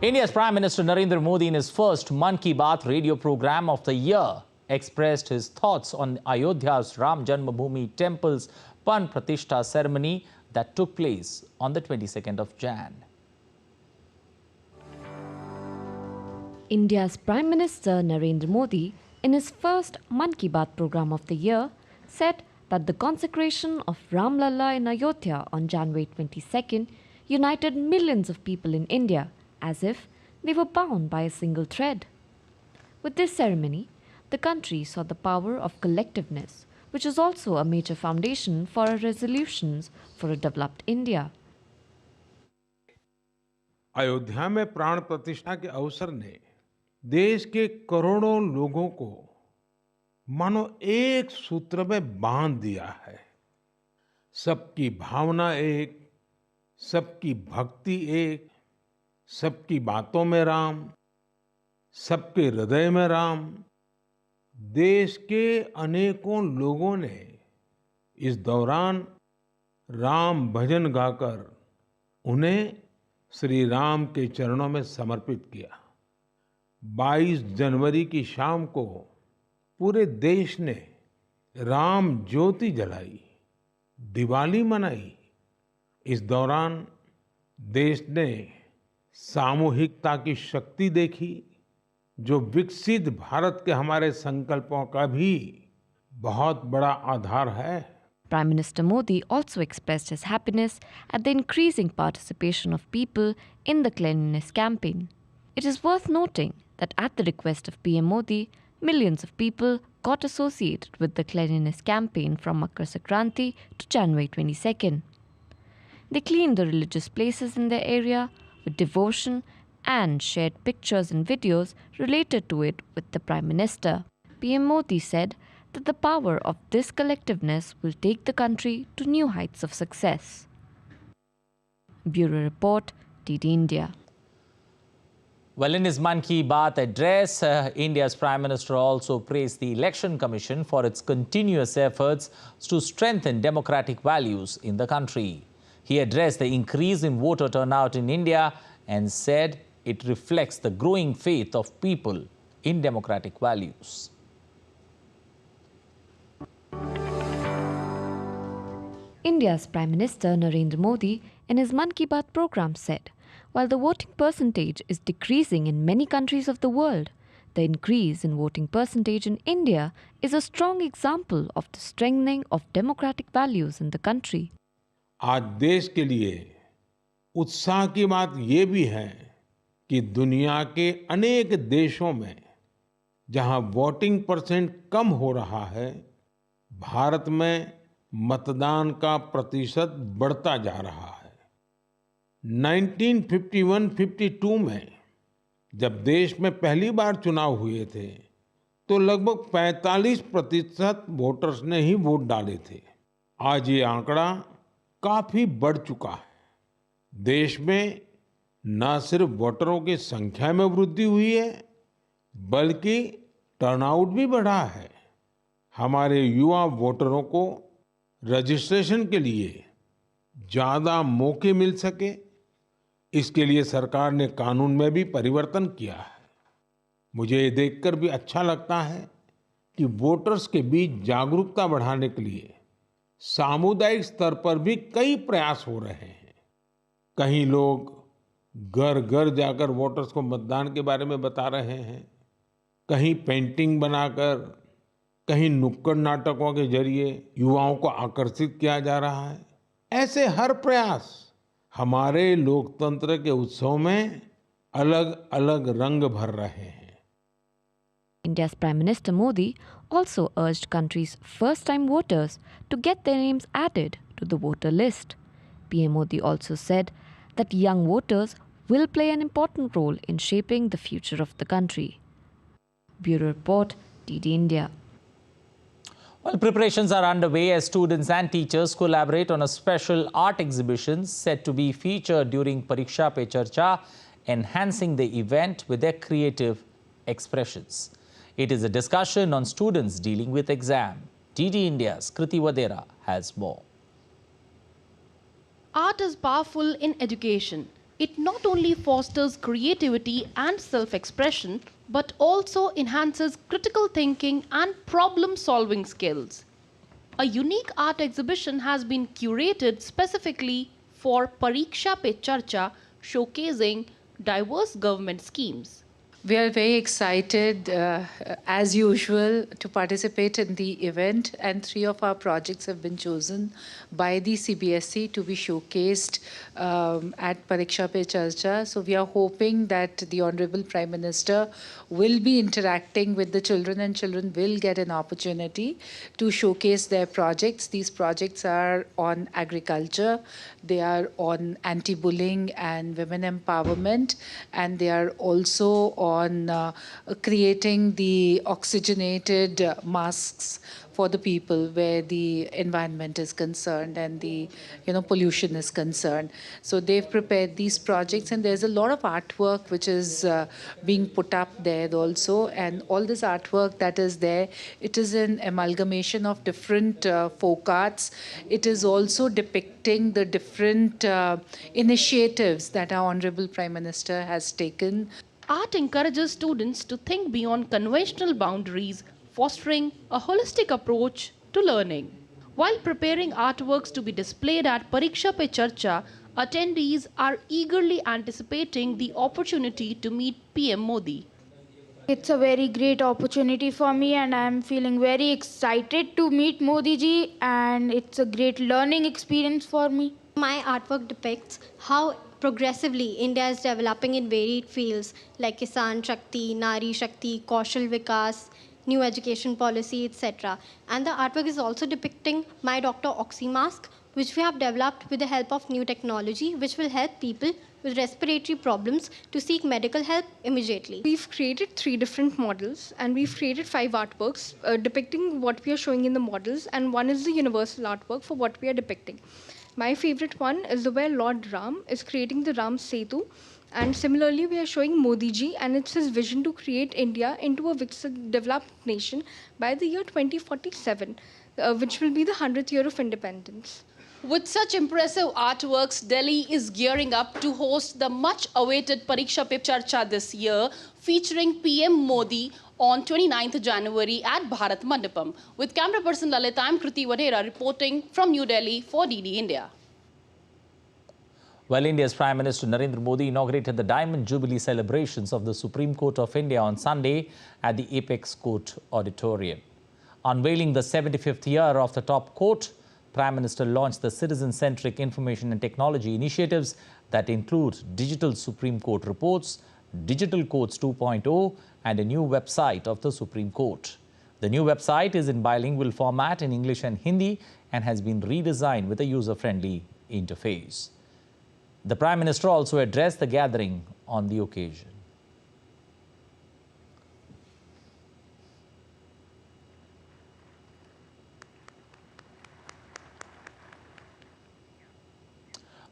India's Prime Minister Narendra Modi, in his first Mann Ki Baat radio program of the year, expressed his thoughts on Ayodhya's Ram Janmabhoomi Temple's Pan Pratishtha ceremony that took place on the 22nd of Jan. India's Prime Minister Narendra Modi, in his first Mann Ki Baat program of the year, said that the consecration of Ram Lalla in Ayodhya on January 22nd united millions of people in India, as if they were bound by a single thread. With this ceremony, the country saw the power of collectiveness, which is also a major foundation for our resolutions for a developed India. Ayodhya में प्राण प्रतिष्ठा के अवसर ने देश के करोड़ों लोगों को मानो एक सूत्र में बांध दिया है। सबकी भावना एक, सबकी भक्ति एक, सबकी बातों में राम, सबके हृदय में राम। देश के अनेकों लोगों ने इस दौरान राम भजन गाकर उन्हें श्री राम के चरणों में समर्पित किया। 22 जनवरी की शाम को पूरे देश ने राम ज्योति जलाई, दिवाली मनाई। इस दौरान देश ने सामूहिकता की शक्ति देखी, जो विकसित भारत के हमारे संकल्पों का भी बहुत बड़ा आधार है। Prime Minister Modi also expressed his happiness at the increasing participation of people in the cleanliness campaign. It is worth noting that at the request of PM Modi, millions of people got associated with the cleanliness campaign from Makar Sankranti to January 22nd. They cleaned the religious places in their area with devotion and shared pictures and videos related to it with the Prime Minister. PM Modi said that the power of this collectiveness will take the country to new heights of success. Bureau Report, DD India. Well, in his Mann Ki Baat address, India's Prime Minister also praised the Election Commission for its continuous efforts to strengthen democratic values in the country. He addressed the increase in voter turnout in India and said it reflects the growing faith of people in democratic values. India's Prime Minister Narendra Modi in his Mann Ki Baat program said, while the voting percentage is decreasing in many countries of the world, the increase in voting percentage in India is a strong example of the strengthening of democratic values in the country. आज देश के लिए उत्साह की बात ये भी है कि दुनिया के अनेक देशों में जहां वोटिंग परसेंट कम हो रहा है, भारत में मतदान का प्रतिशत बढ़ता जा रहा है। 1951-52 में जब देश में पहली बार चुनाव हुए थे, तो लगभग 45% वोटर्स ने ही वोट डाले थे। आज ये आंकड़ा काफी बढ़ चुका है। देश में न सिर्फ वोटरों की संख्या में वृद्धि हुई है, बल्कि टर्नआउट भी बढ़ा है। हमारे युवा वोटरों को रजिस्ट्रेशन के लिए ज्यादा मौके मिल सके, इसके लिए सरकार ने कानून में भी परिवर्तन किया है। मुझे ये देखकर भी अच्छा लगता है कि वोटर्स के बीच जागरूकता बढ़ाने के लिए सामुदायिक स्तर पर भी कई प्रयास हो रहे हैं। कहीं लोग घर घर जाकर वोटर्स को मतदान के बारे में बता रहे हैं, कहीं पेंटिंग बनाकर, कहीं नुक्कड़ नाटकों के जरिए युवाओं को आकर्षित किया जा रहा है। ऐसे हर प्रयास हमारे लोकतंत्र के उत्सव में अलग-अलग रंग भर रहे हैं। India's Prime Minister Modi also urged country's first-time voters to get their names added to the voter list. PM Modi also said that young voters will play an important role in shaping the future of the country. Bureau Report, DD India. Well, preparations are underway as students and teachers collaborate on a special art exhibition set to be featured during Pariksha Pe Charcha, enhancing the event with their creative expressions. It is a discussion on students dealing with exam. DD India's Kriti Vadera has more. Art is powerful in education. It not only fosters creativity and self-expression, but also enhances critical thinking and problem-solving skills. A unique art exhibition has been curated specifically for Pariksha Pe Charcha, showcasing diverse government schemes. We are very excited, as usual, to participate in the event, and 3 of our projects have been chosen by the CBSE to be showcased at Pariksha Pe Charcha. So we are hoping that the Honorable Prime Minister will be interacting with the children, and children will get an opportunity to showcase their projects. These projects are on agriculture, they are on anti-bullying and women empowerment, and they are also on creating the oxygenated masks for the people where the environment is concerned and the pollution is concerned. So they've prepared these projects, and there's a lot of artwork which is being put up there also. And all this artwork that is there, it is an amalgamation of different folk arts. It is also depicting the different initiatives that our Honorable Prime Minister has taken. Art encourages students to think beyond conventional boundaries, fostering a holistic approach to learning. While preparing artworks to be displayed at Pariksha Pe Charcha, attendees are eagerly anticipating the opportunity to meet PM Modi. It's a very great opportunity for me, and I'm feeling very excited to meet Modi ji, and it's a great learning experience for me. My artwork depicts how progressively India is developing in varied fields like Kisan Shakti, Nari Shakti, Kaushal Vikas, new education policy, etc. And the artwork is also depicting my Dr. Oxy mask, which we have developed with the help of new technology, which will help people with respiratory problems to seek medical help immediately. We've created 3 different models, and we've created 5 artworks depicting what we are showing in the models, and one is the universal artwork for what we are depicting. My favorite one is the where Lord Ram is creating the Ram Setu, and similarly we are showing Modi ji, and it's his vision to create India into a developed nation by the year 2047, which will be the 100th year of independence. With such impressive artworks, Delhi is gearing up to host the much-awaited Pariksha Pe Charcha this year, featuring PM Modi on 29th January at Bharat Mandapam. With camera person Lalit, I'm Kriti Vadera reporting from New Delhi for DD India. Well, India's Prime Minister Narendra Modi inaugurated the Diamond Jubilee celebrations of the Supreme Court of India on Sunday at the Apex Court Auditorium. Unveiling the 75th year of the top court, Prime Minister launched the citizen-centric information and technology initiatives that include digital Supreme Court reports, Digital Courts 2.0, and a new website of the Supreme Court. The new website is in bilingual format in English and Hindi and has been redesigned with a user-friendly interface. The Prime Minister also addressed the gathering on the occasion.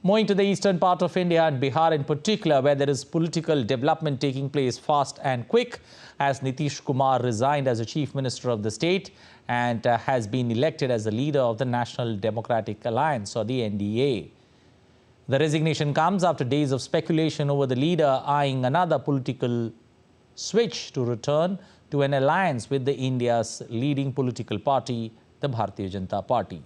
Moving to the eastern part of India and Bihar in particular, where there is political development taking place fast and quick, as Nitish Kumar resigned as the Chief Minister of the state and has been elected as the leader of the National Democratic Alliance, or the NDA. The resignation comes after days of speculation over the leader eyeing another political switch to return to an alliance with India's leading political party, the Bharatiya Janata Party.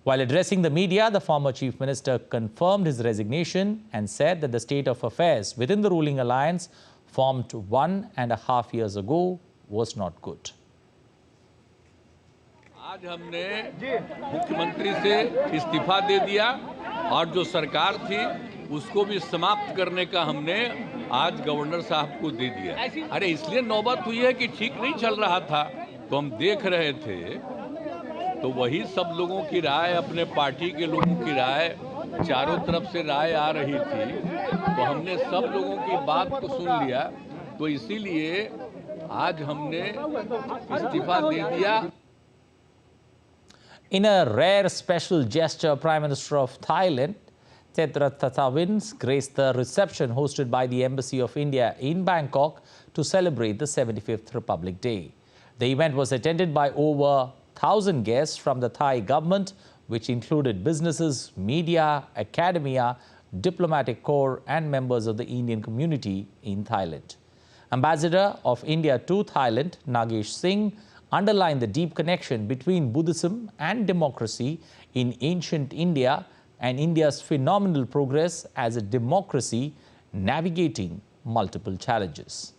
While addressing the media, the former Chief Minister confirmed his resignation and said that the state of affairs within the ruling alliance formed 1.5 years ago was not good. आज हमने मुख्यमंत्री से इस्तीफा दे दिया और जो सरकार थी उसको भी समाप्त करने का हमने आज गवर्नर साहब को दे दिया। अरे इसलिए नौबत हुई है कि ठीक नहीं चल रहा था तो हम देख रहे थे, तो वही सब लोगों की राय, अपने पार्टी के लोगों की राय, चारों तरफ से राय आ रही थी, तो हमने सब लोगों की बात को सुन लिया, तो इसीलिए आज हमने इस्तीफा दे दिया। In a rare special gesture, Prime Minister of Thailand, Theprat Thathawin, graced the reception hosted by the Embassy of India in Bangkok to celebrate the 75th Republic Day. The event was attended by over 1,000 guests from the Thai government, which included businesses, media, academia, diplomatic corps and members of the Indian community in Thailand. Ambassador of India to Thailand, Nagesh Singh, underlined the deep connection between Buddhism and democracy in ancient India and India's phenomenal progress as a democracy navigating multiple challenges.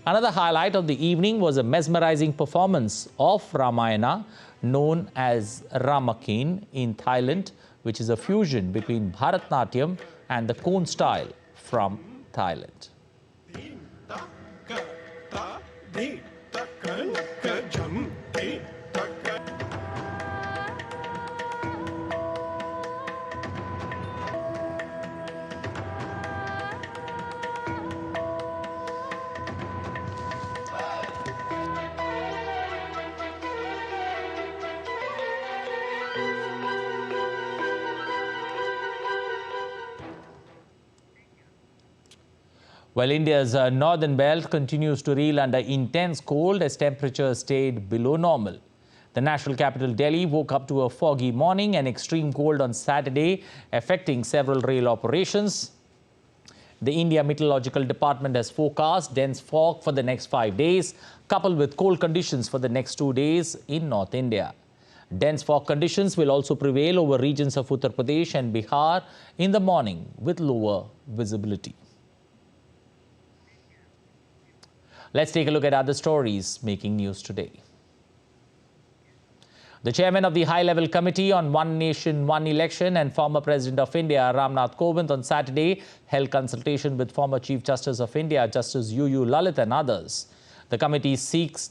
Another highlight of the evening was a mesmerizing performance of Ramayana known as Ramakin in Thailand, which is a fusion between Bharatnatyam and the Kon style from Thailand. While India's northern belt continues to reel under intense cold as temperatures stayed below normal. The national capital Delhi woke up to a foggy morning and extreme cold on Saturday, affecting several rail operations. The India Meteorological Department has forecast dense fog for the next 5 days, coupled with cold conditions for the next 2 days in North India. Dense fog conditions will also prevail over regions of Uttar Pradesh and Bihar in the morning with lower visibility. Let's take a look at other stories making news today. The chairman of the high-level committee on One Nation, One Election and former President of India, Ramnath Kovind, on Saturday held consultation with former Chief Justice of India, Justice UU Lalit and others. The committee seeks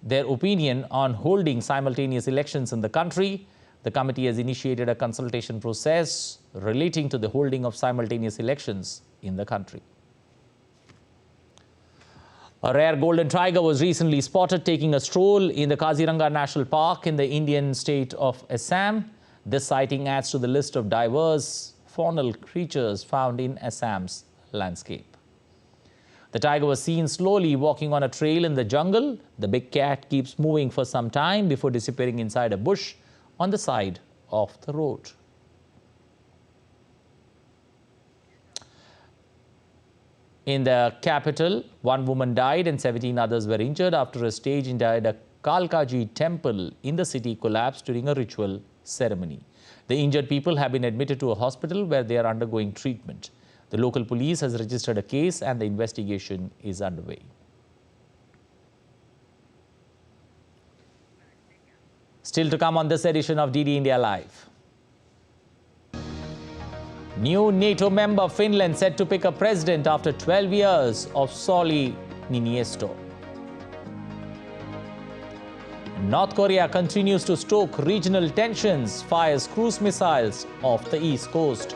their opinion on holding simultaneous elections in the country. The committee has initiated a consultation process relating to the holding of simultaneous elections in the country. A rare golden tiger was recently spotted taking a stroll in the Kaziranga National Park in the Indian state of Assam. This sighting adds to the list of diverse faunal creatures found in Assam's landscape. The tiger was seen slowly walking on a trail in the jungle. The big cat keeps moving for some time before disappearing inside a bush on the side of the road. In the capital, one woman died and 17 others were injured after a stage inside a Kalkaji temple in the city collapsed during a ritual ceremony. The injured people have been admitted to a hospital where they are undergoing treatment. The local police has registered a case and the investigation is underway. Still to come on this edition of DD India Live. New NATO member Finland set to pick a president after 12 years of Sauli Niinisto. North Korea continues to stoke regional tensions, fires cruise missiles off the east coast.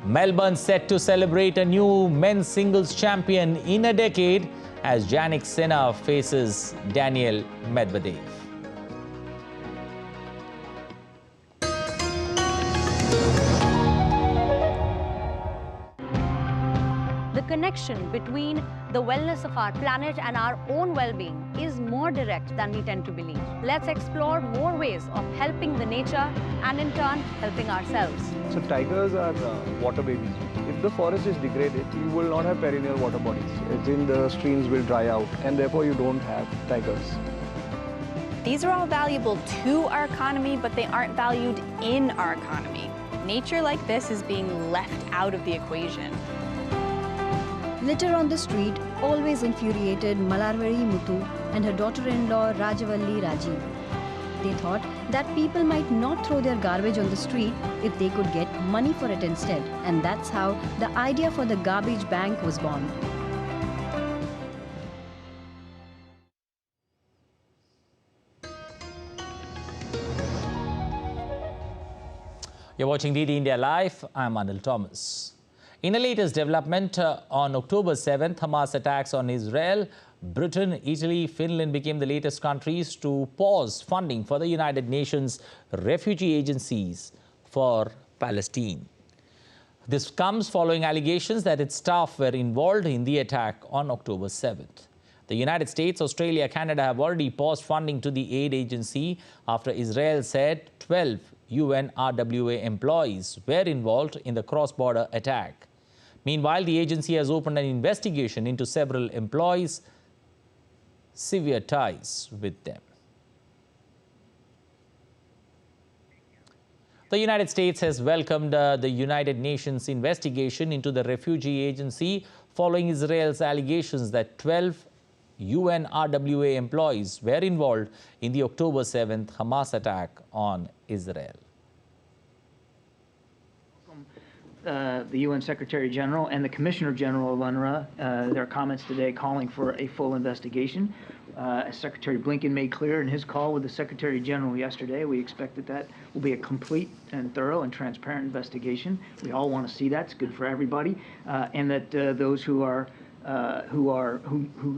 Melbourne set to celebrate a new men's singles champion in a decade as Jannik Sinner faces Daniil Medvedev. The connection between the wellness of our planet and our own well-being is more direct than we tend to believe. Let's explore more ways of helping the nature and in turn helping ourselves. So tigers are water babies. If the forest is degraded, you will not have perennial water bodies. As in the streams will dry out and therefore you don't have tigers. These are all valuable to our economy, but they aren't valued in our economy. Nature like this is being left out of the equation. Litter on the street always infuriated Malarvari Muthu and her daughter-in-law Rajavalli Rajiv. They thought that people might not throw their garbage on the street if they could get money for it instead. And that's how the idea for the garbage bank was born. You're watching DD India Live. I'm Anil Thomas. In the latest development, on October 7th, Hamas attacks on Israel, Britain, Italy, Finland became the latest countries to pause funding for the United Nations refugee agencies for Palestine. This comes following allegations that its staff were involved in the attack on October 7th. The United States, Australia, Canada have already paused funding to the aid agency after Israel said 12 UNRWA employees were involved in the cross-border attack. Meanwhile, the agency has opened an investigation into several employees' severe ties with them. The United States has welcomed the United Nations investigation into the refugee agency following Israel's allegations that 12 UNRWA employees were involved in the October 7th Hamas attack on Israel. The UN Secretary General and the Commissioner General of UNRWA, their comments today calling for a full investigation. As Secretary Blinken made clear in his call with the Secretary General yesterday, we expect that that will be a complete and thorough and transparent investigation. We all want to see that; it's good for everybody, and that those who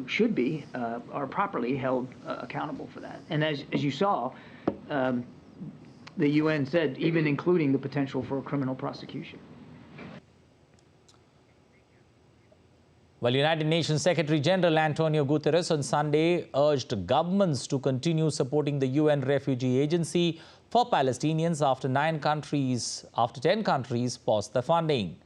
should be are properly held accountable for that. And as you saw, the UN said even including the potential for a criminal prosecution. Well, United Nations Secretary General Antonio Guterres on Sunday urged governments to continue supporting the UN Refugee Agency for Palestinians after 10 countries paused the funding.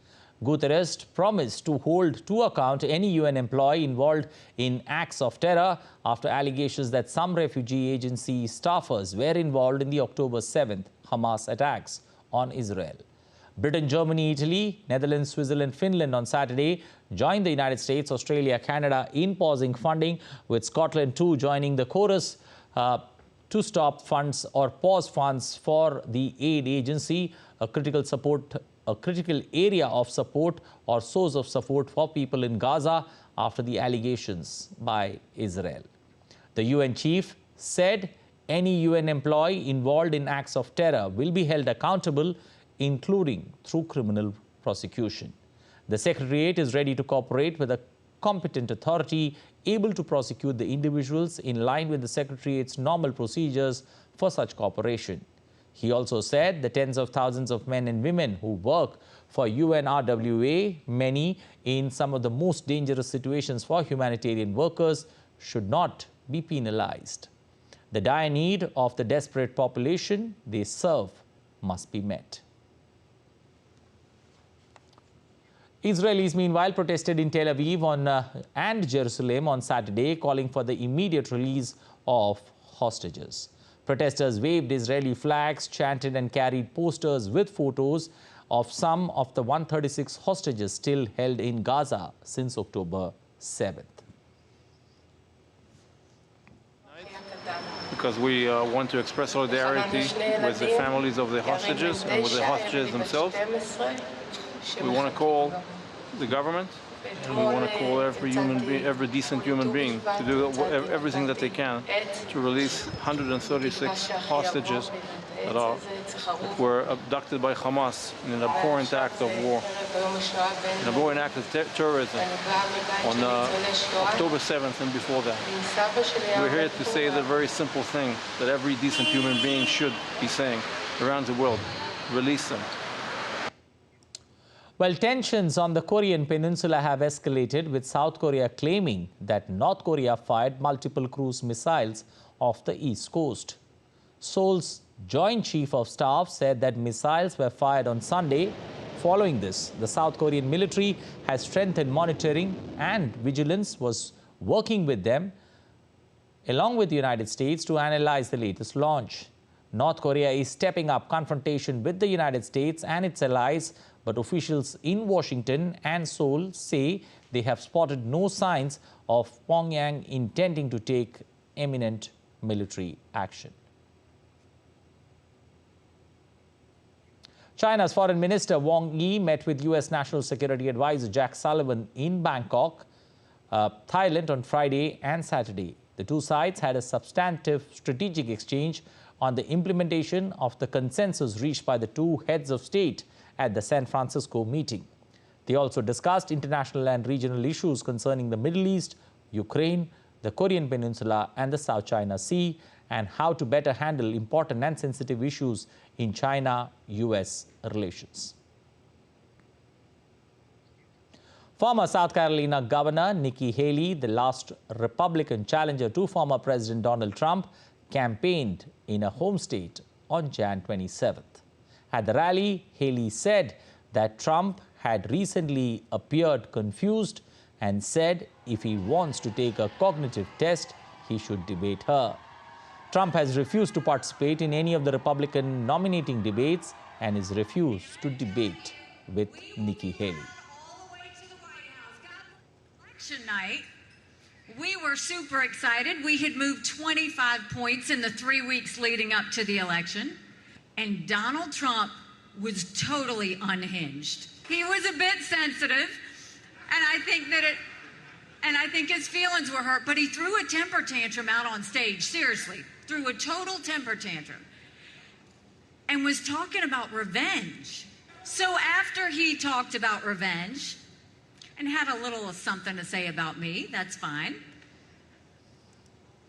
Guterres promised to hold to account any UN employee involved in acts of terror after allegations that some refugee agency staffers were involved in the October 7th Hamas attacks on Israel. Britain, Germany, Italy, Netherlands, Switzerland, Finland on Saturday joined the United States, Australia, Canada in pausing funding, with Scotland too joining the chorus to stop funds or pause funds for the aid agency, a critical area of support or source of support for people in Gaza after the allegations by Israel. The UN chief said any UN employee involved in acts of terror will be held accountable, including through criminal prosecution. The Secretariat is ready to cooperate with a competent authority able to prosecute the individuals in line with the Secretariat's normal procedures for such cooperation. He also said the tens of thousands of men and women who work for UNRWA, many in some of the most dangerous situations for humanitarian workers, should not be penalized. The dire need of the desperate population they serve must be met. Israelis, meanwhile, protested in Tel Aviv and Jerusalem on Saturday, calling for the immediate release of hostages. Protesters waved Israeli flags, chanted and carried posters with photos of some of the 136 hostages still held in Gaza since October 7th. Because we want to express solidarity with the families of the hostages and with the hostages themselves. We want to call the government, and we want to call every decent human being to do everything that they can to release 136 hostages that were abducted by Hamas in an abhorrent act of war, an abhorrent act of terrorism on October 7th and before that. We're here to say the very simple thing that every decent human being should be saying around the world: release them. Well, tensions on the Korean peninsula have escalated, with South Korea claiming that North Korea fired multiple cruise missiles off the east coast. Seoul's Joint Chief of Staff said that missiles were fired on Sunday. Following this, the South Korean military has strengthened monitoring and vigilance, was working with them, along with the United States, to analyze the latest launch. North Korea is stepping up confrontation with the United States and its allies, but officials in Washington and Seoul say they have spotted no signs of Pyongyang intending to take imminent military action. China's Foreign Minister Wang Yi met with U.S. National Security Advisor Jack Sullivan in Bangkok, Thailand on Friday and Saturday. The two sides had a substantive strategic exchange on the implementation of the consensus reached by the two heads of state at the San Francisco meeting. They also discussed international and regional issues concerning the Middle East, Ukraine, the Korean Peninsula and the South China Sea, and how to better handle important and sensitive issues in China-US relations. Former South Carolina Governor Nikki Haley, the last Republican challenger to former President Donald Trump, campaigned in her home state on Jan 27th. At the rally, Haley said that Trump had recently appeared confused and said if he wants to take a cognitive test, he should debate her. Trump has refused to participate in any of the Republican nominating debates and has refused to debate with Nikki Haley. Election night, we were super excited. We had moved 25 points in the 3 weeks leading up to the election, and Donald Trump was totally unhinged. He was a bit sensitive, and I think his feelings were hurt, but he threw a temper tantrum out on stage, seriously, threw a total temper tantrum, and was talking about revenge. So after he talked about revenge, and had a little something to say about me, that's fine,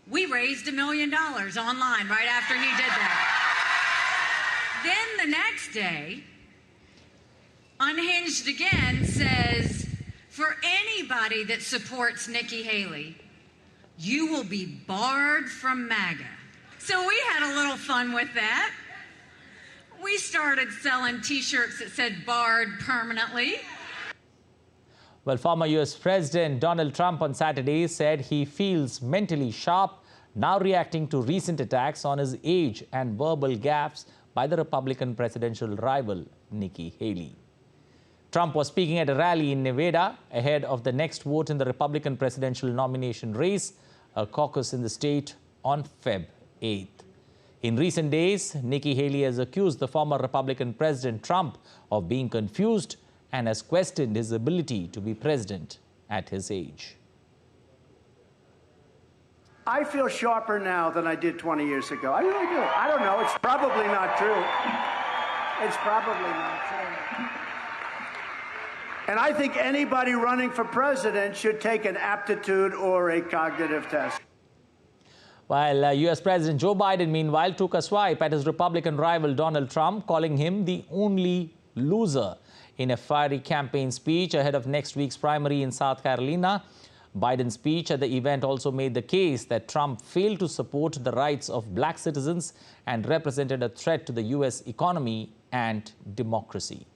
we raised $1 million online right after he did that. Then the next day, unhinged again, says, for anybody that supports Nikki Haley, you will be barred from MAGA. So we had a little fun with that. We started selling t-shirts that said barred permanently. Well, former U.S. President Donald Trump on Saturday said he feels mentally sharp, now reacting to recent attacks on his age and verbal gaffes by the Republican presidential rival, Nikki Haley. Trump was speaking at a rally in Nevada ahead of the next vote in the Republican presidential nomination race, a caucus in the state, on Feb 8th. In recent days, Nikki Haley has accused the former Republican President Trump of being confused and has questioned his ability to be president at his age. I feel sharper now than I did 20 years ago. I really do. I don't know. It's probably not true. It's probably not true. And I think anybody running for president should take an aptitude or a cognitive test. While U.S. President Joe Biden, meanwhile, took a swipe at his Republican rival Donald Trump, calling him the only loser. In a fiery campaign speech ahead of next week's primary in South Carolina, Biden's speech at the event also made the case that Trump failed to support the rights of black citizens and represented a threat to the U.S. economy and democracy.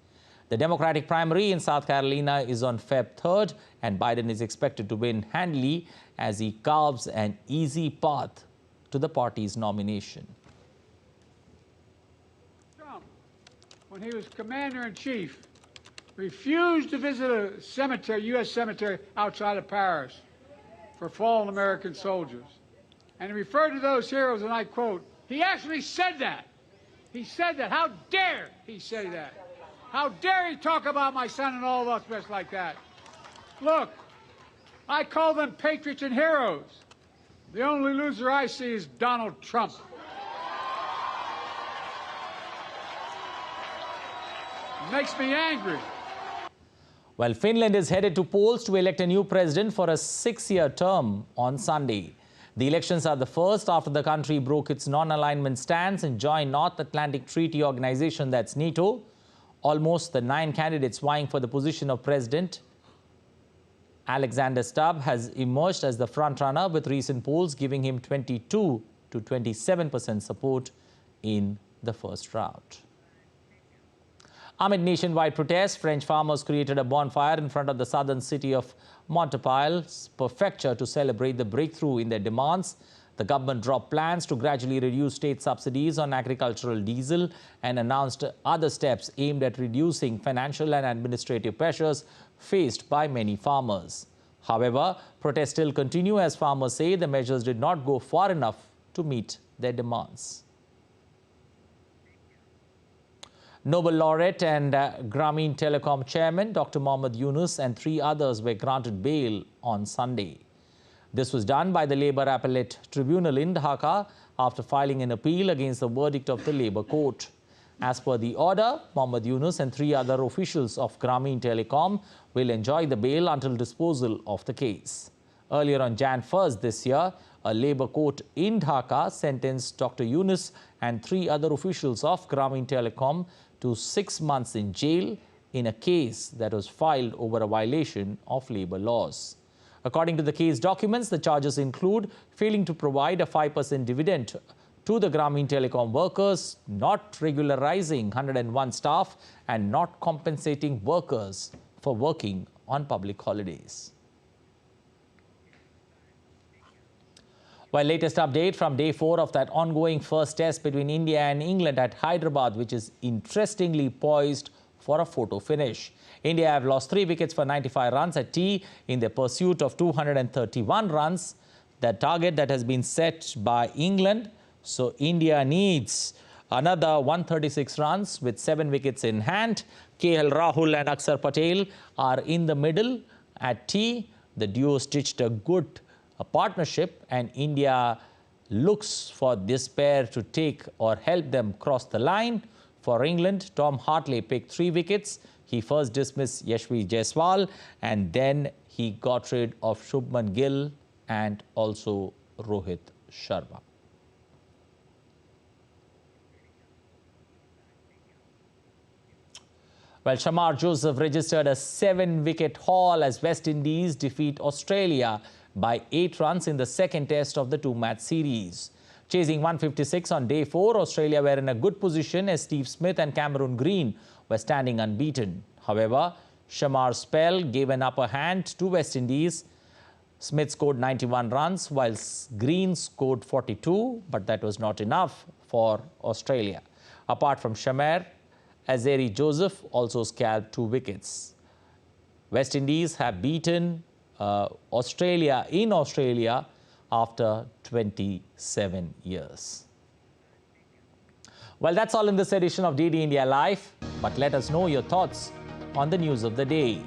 The Democratic primary in South Carolina is on Feb 3rd, and Biden is expected to win handily as he carves an easy path to the party's nomination. Trump, when he was commander-in-chief, refused to visit a cemetery, U.S. cemetery outside of Paris for fallen American soldiers. And he referred to those heroes, and I quote, he actually said that. He said that. How dare he say that? How dare he talk about my son and all of us best like that? Look, I call them patriots and heroes. The only loser I see is Donald Trump. It makes me angry. Well, Finland is headed to polls to elect a new president for a 6-year term on Sunday. The elections are the first after the country broke its non-alignment stance and joined North Atlantic Treaty Organization, that's NATO. Almost the 9 candidates vying for the position of president, Alexander Stubb has emerged as the frontrunner, with recent polls giving him 22 to 27% support in the first round. Amid nationwide protests, French farmers created a bonfire in front of the southern city of Montpellier's prefecture to celebrate the breakthrough in their demands. The government dropped plans to gradually reduce state subsidies on agricultural diesel and announced other steps aimed at reducing financial and administrative pressures faced by many farmers. However, protests still continue as farmers say the measures did not go far enough to meet their demands. Nobel laureate and Gramin Telecom Chairman Dr. Mohammad Yunus and 3 others were granted bail on Sunday. This was done by the Labour Appellate Tribunal in Dhaka after filing an appeal against the verdict of the Labour Court. As per the order, Mohammad Yunus and 3 other officials of Gramin Telecom will enjoy the bail until disposal of the case. Earlier on Jan 1st this year, a Labour court in Dhaka sentenced Dr. Yunus and 3 other officials of Gramin Telecom to 6 months in jail in a case that was filed over a violation of labor laws. According to the case documents, the charges include failing to provide a 5% dividend to the Gramin Telecom workers, not regularizing 101 staff, and not compensating workers for working on public holidays. Well, latest update from day 4 of that ongoing first test between India and England at Hyderabad, which is interestingly poised for a photo finish. India have lost 3 wickets for 95 runs at tea in their pursuit of 231 runs, the target that has been set by England. So India needs another 136 runs with 7 wickets in hand. KL Rahul and Akshar Patel are in the middle at tea. The duo stitched a good partnership, and India looks for this pair to take or help them cross the line. For England, Tom Hartley picked 3 wickets. He first dismissed Yashasvi Jaiswal, and then he got rid of Shubman Gill and also Rohit Sharma. Well, Shamar Joseph registered a 7-wicket haul as West Indies defeat Australia by 8 runs in the second test of the 2-match series. Chasing 156 on day 4, Australia were in a good position as Steve Smith and Cameron Green were standing unbeaten. However, Shamar's spell gave an upper hand to West Indies. Smith scored 91 runs while Green scored 42, but that was not enough for Australia. Apart from Shamar, Azeri Joseph also scalped 2 wickets. West Indies have beaten Australia in Australia after 27 years. Well, that's all in this edition of DD India Live, but let us know your thoughts on the news of the day.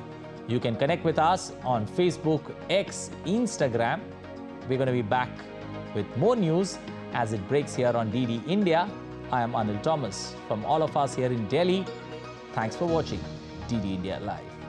You can connect with us on Facebook, X, Instagram. We're going to be back with more news as it breaks here on DD India. I am Anil Thomas. From all of us here in Delhi, thanks for watching DD India Live.